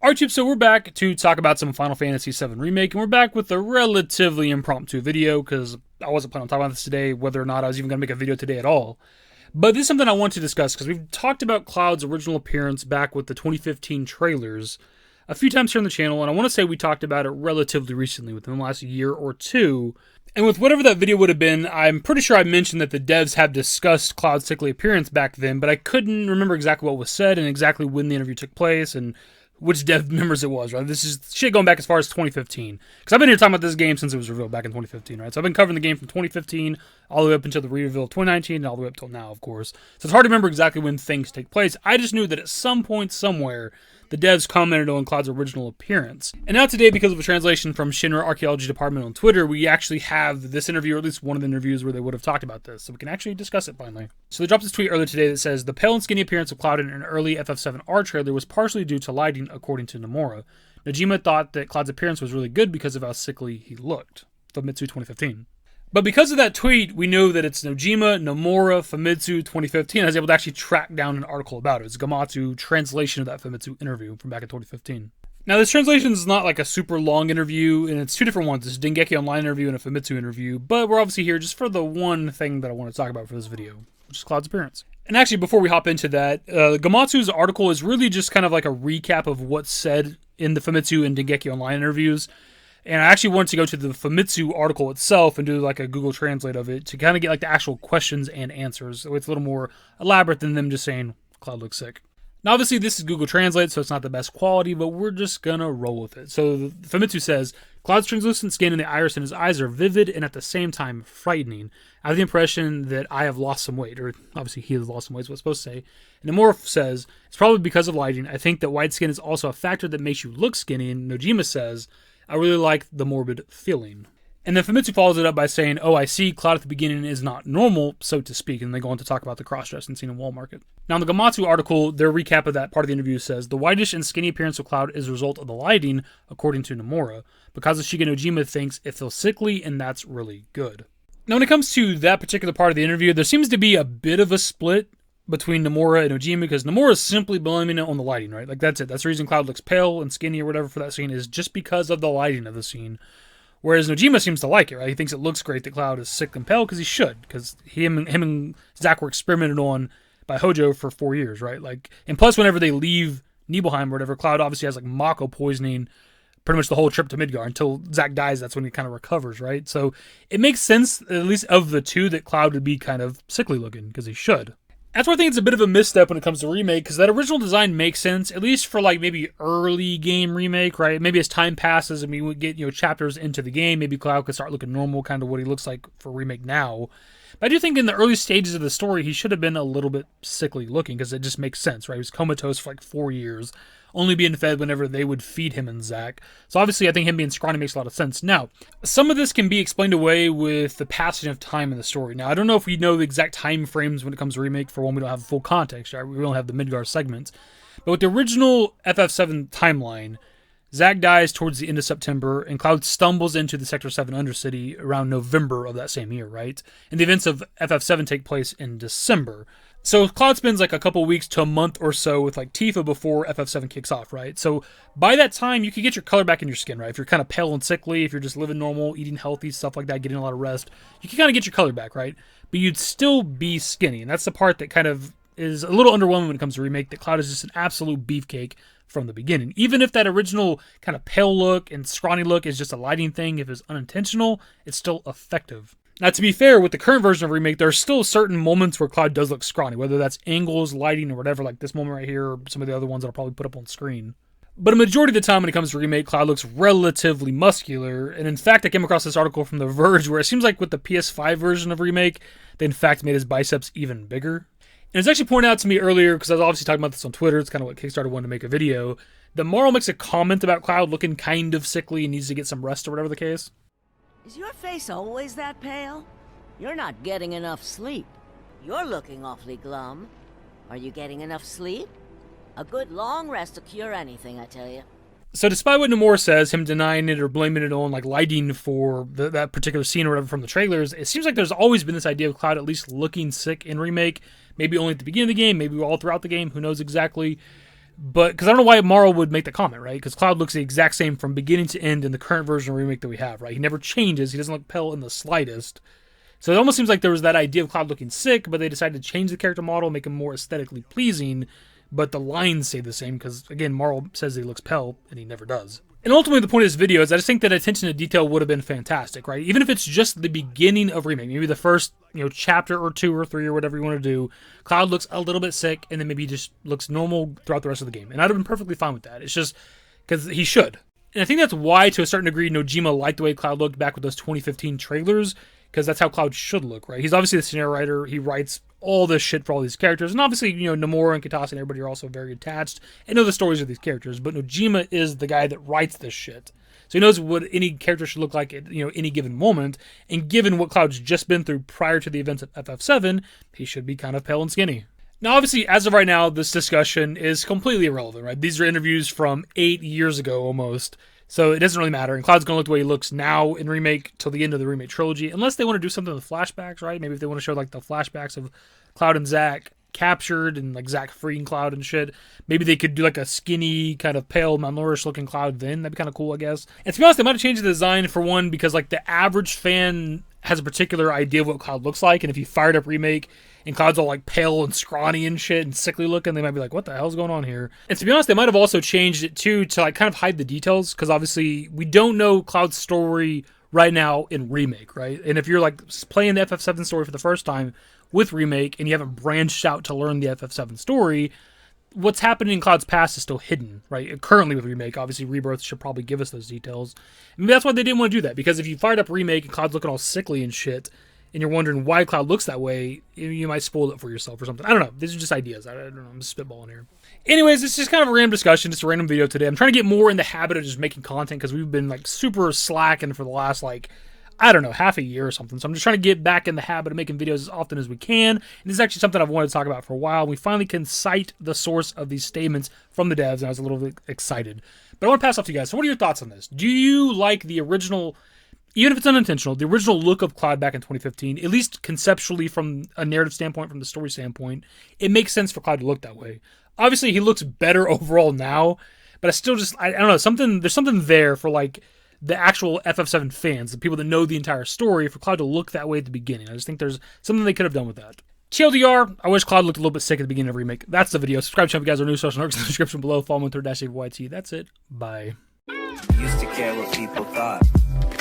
Alright, so we're back to talk about some Final Fantasy VII Remake, and we're back with a relatively impromptu video, because I wasn't planning on talking about this today, whether or not I was even going to make a video today at all. But this is something I want to discuss, because we've talked about Cloud's original appearance back with the 2015 trailers a few times here on the channel, and I want to say we talked about it relatively recently, within the last year or two. And with whatever that video would have been, I'm pretty sure I mentioned that the devs have discussed Cloud's sickly appearance back then, but I couldn't remember exactly what was said and exactly when the interview took place, and which dev members it was, right? This is shit going back as far as 2015. Because I've been here talking about this game since it was revealed back in 2015, right? So I've been covering the game from 2015 all the way up until the reveal of 2019 and all the way up till now, of course. So it's hard to remember exactly when things take place. I just knew that at some point somewhere, the devs commented on Cloud's original appearance. And now today, because of a translation from Shinra Archaeology Department on Twitter, we actually have this interview, or at least one of the interviews where they would have talked about this. So we can actually discuss it finally. So they dropped this tweet earlier today that says, the pale and skinny appearance of Cloud in an early FF7R trailer was partially due to lighting, according to Nomura. Nojima thought that Cloud's appearance was really good because of how sickly he looked. Famitsu 2015. But because of that tweet, we know that it's Nojima, Nomura, Famitsu 2015. I was able to actually track down an article about it. It's Gamatsu translation of that Famitsu interview from back in 2015. Now, this translation is not like a super long interview, and it's two different ones. It's a Dengeki Online interview and a Famitsu interview, but we're obviously here just for the one thing that I want to talk about for this video, which is Cloud's appearance. And actually, before we hop into that, Gamatsu's article is really just kind of like a recap of what's said in the Famitsu and Dengeki Online interviews. And I actually wanted to go to the Famitsu article itself and do like a Google Translate of it to kind of get like the actual questions and answers. So it's a little more elaborate than them just saying, Cloud looks sick. Now, obviously, this is Google Translate, so it's not the best quality, but we're just gonna roll with it. So Famitsu says, Cloud's translucent skin and the iris in his eyes are vivid and at the same time frightening. I have the impression that I have lost some weight, or obviously he has lost some weight, is what it's supposed to say. And Nomura says, it's probably because of lighting. I think that white skin is also a factor that makes you look skinny, and Nojima says, I really like the morbid feeling. And then Famitsu follows it up by saying, oh, I see, Cloud at the beginning is not normal, so to speak. And they go on to talk about the cross-dressing scene in Wall Market. Now, in the Gamatsu article, their recap of that part of the interview says, the whitish and skinny appearance of Cloud is a result of the lighting, according to Nomura. Because of Shiga Nojima thinks it feels sickly, and that's really good. Now, when it comes to that particular part of the interview, there seems to be a bit of a split between Nomura and Nojima, because Nomura is simply blaming it on the lighting, right? Like, that's it. That's the reason Cloud looks pale and skinny or whatever for that scene, is just because of the lighting of the scene. Whereas Nojima seems to like it, right? He thinks it looks great that Cloud is sick and pale, because he should, because him and Zack were experimented on by Hojo for 4 years, right? Like, and plus, whenever they leave Nibelheim or whatever, Cloud obviously has like Mako poisoning pretty much the whole trip to Midgar until Zack dies. That's when he kind of recovers, right? So it makes sense, at least of the two, that Cloud would be kind of sickly looking, because he should. That's why I think it's a bit of a misstep when it comes to Remake, because that original design makes sense, at least for like maybe early game Remake, right? Maybe as time passes and we get, chapters into the game, maybe Cloud could start looking normal, kind of what he looks like for Remake now. But I do think in the early stages of the story, he should have been a little bit sickly looking, because it just makes sense, right? He was comatose for like 4 years, only being fed whenever they would feed him and Zack. So obviously, I think him being scrawny makes a lot of sense. Now, some of this can be explained away with the passage of time in the story. Now, I don't know if we know the exact time frames when it comes to Remake. For one, we don't have full context, right? We don't have the Midgar segments. But with the original FF7 timeline, Zack dies towards the end of September, and Cloud stumbles into the Sector 7 Undercity around November of that same year, right? And the events of FF7 take place in December. So Cloud spends like a couple weeks to a month or so with like Tifa before FF7 kicks off, right? So by that time, you can get your color back in your skin, right? If you're kind of pale and sickly, if you're just living normal, eating healthy, stuff like that, getting a lot of rest, you can kind of get your color back, right? But you'd still be skinny, and that's the part that kind of is a little underwhelming when it comes to Remake, that Cloud is just an absolute beefcake from the beginning. Even if that original kind of pale look and scrawny look is just a lighting thing, if it's unintentional, it's still effective. Now, to be fair, with the current version of Remake, there are still certain moments where Cloud does look scrawny, whether that's angles, lighting, or whatever, like this moment right here, or some of the other ones that I'll probably put up on screen. But a majority of the time when it comes to Remake, Cloud looks relatively muscular, and in fact, I came across this article from The Verge where it seems like with the PS5 version of Remake, they in fact made his biceps even bigger. And it's actually pointed out to me earlier, because I was obviously talking about this on Twitter, it's kind of what Kickstarter wanted to make a video, that Marl makes a comment about Cloud looking kind of sickly and needs to get some rest or whatever the case. Is your face always that pale? You're not getting enough sleep. You're looking awfully glum. Are you getting enough sleep? A good long rest will cure anything, I tell you. So despite what Nomura says, him denying it or blaming it on like lighting for that particular scene or whatever from the trailers, it seems like there's always been this idea of Cloud at least looking sick in Remake. Maybe only at the beginning of the game, maybe all throughout the game, who knows exactly. But because I don't know why Morrow would make the comment, right? Because Cloud looks the exact same from beginning to end in the current version of Remake that we have, right? He never changes. He doesn't look pale in the slightest. So it almost seems like there was that idea of Cloud looking sick, but they decided to change the character model, make him more aesthetically pleasing, but the lines stay the same because, again, Morrow says he looks pale, and he never does. And ultimately, the point of this video is I just think that attention to detail would have been fantastic, right? Even if it's just the beginning of Remake, maybe the first, chapter or 2 or 3 or whatever you want to do, Cloud looks a little bit sick, and then maybe he just looks normal throughout the rest of the game. And I'd have been perfectly fine with that. It's just because he should. And I think that's why, to a certain degree, Nojima liked the way Cloud looked back with those 2015 trailers, because that's how Cloud should look, right? He's obviously the scenario writer. He writes all this shit for all these characters. And obviously, Nomura and Kitase and everybody are also very attached and know the stories of these characters. But Nojima is the guy that writes this shit. So he knows what any character should look like at any given moment. And given what Cloud's just been through prior to the events of FF7, he should be kind of pale and skinny. Now, obviously, as of right now, this discussion is completely irrelevant, right? These are interviews from 8 years ago almost. So it doesn't really matter. And Cloud's going to look the way he looks now in Remake till the end of the Remake trilogy. Unless they want to do something with flashbacks, right? Maybe if they want to show like the flashbacks of Cloud and Zack captured and like Zack freeing Cloud and shit. Maybe they could do like a skinny, kind of pale, malnourished looking Cloud then. That'd be kind of cool, I guess. And to be honest, they might have changed the design for one because like the average fan has a particular idea of what Cloud looks like. And if you fired up Remake and Cloud's all like pale and scrawny and shit and sickly looking, they might be like, what the hell's going on here? And to be honest, they might have also changed it too to like kind of hide the details because obviously we don't know Cloud's story right now in Remake, right? And if you're like playing the FF7 story for the first time with Remake and you haven't branched out to learn the FF7 story, what's happening in Cloud's past is still hidden, right? Currently with Remake, obviously Rebirth should probably give us those details. And that's why they didn't want to do that, because if you fired up Remake and Cloud's looking all sickly and shit, and you're wondering why Cloud looks that way, you might spoil it for yourself or something. I don't know. These are just ideas. I don't know. I'm just spitballing here. Anyways, it's just kind of a random discussion, just a random video today. I'm trying to get more in the habit of just making content because we've been like super slacking for the last half a year or something. So I'm just trying to get back in the habit of making videos as often as we can. And this is actually something I've wanted to talk about for a while. We finally can cite the source of these statements from the devs, and I was a little bit excited. But I want to pass off to you guys. So what are your thoughts on this? Do you like the original, even if it's unintentional, the original look of Cloud back in 2015, at least conceptually from a narrative standpoint, from the story standpoint, it makes sense for Cloud to look that way. Obviously, he looks better overall now, but I still just, I don't know, there's something there for like the actual FF7 fans, the people that know the entire story, for Cloud to look that way at the beginning. I just think there's something they could have done with that. TLDR, I wish Cloud looked a little bit sick at the beginning of Remake. That's the video. Subscribe to the channel if you guys are new. Social networks in the description below. Follow me on Twitter, @YT. That's it. Bye. Used to care what people thought,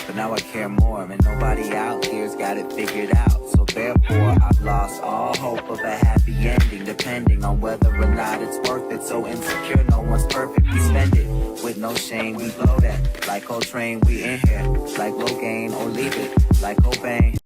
but now I care more, and nobody out here's got it figured out. So therefore, I've lost all hope of a happy ending, depending on whether or not it's worth it. So insecure, no one's perfect. We spend it with no shame. We blow that like Coltrane. We in here like Low Gain, or leave it like Cobain.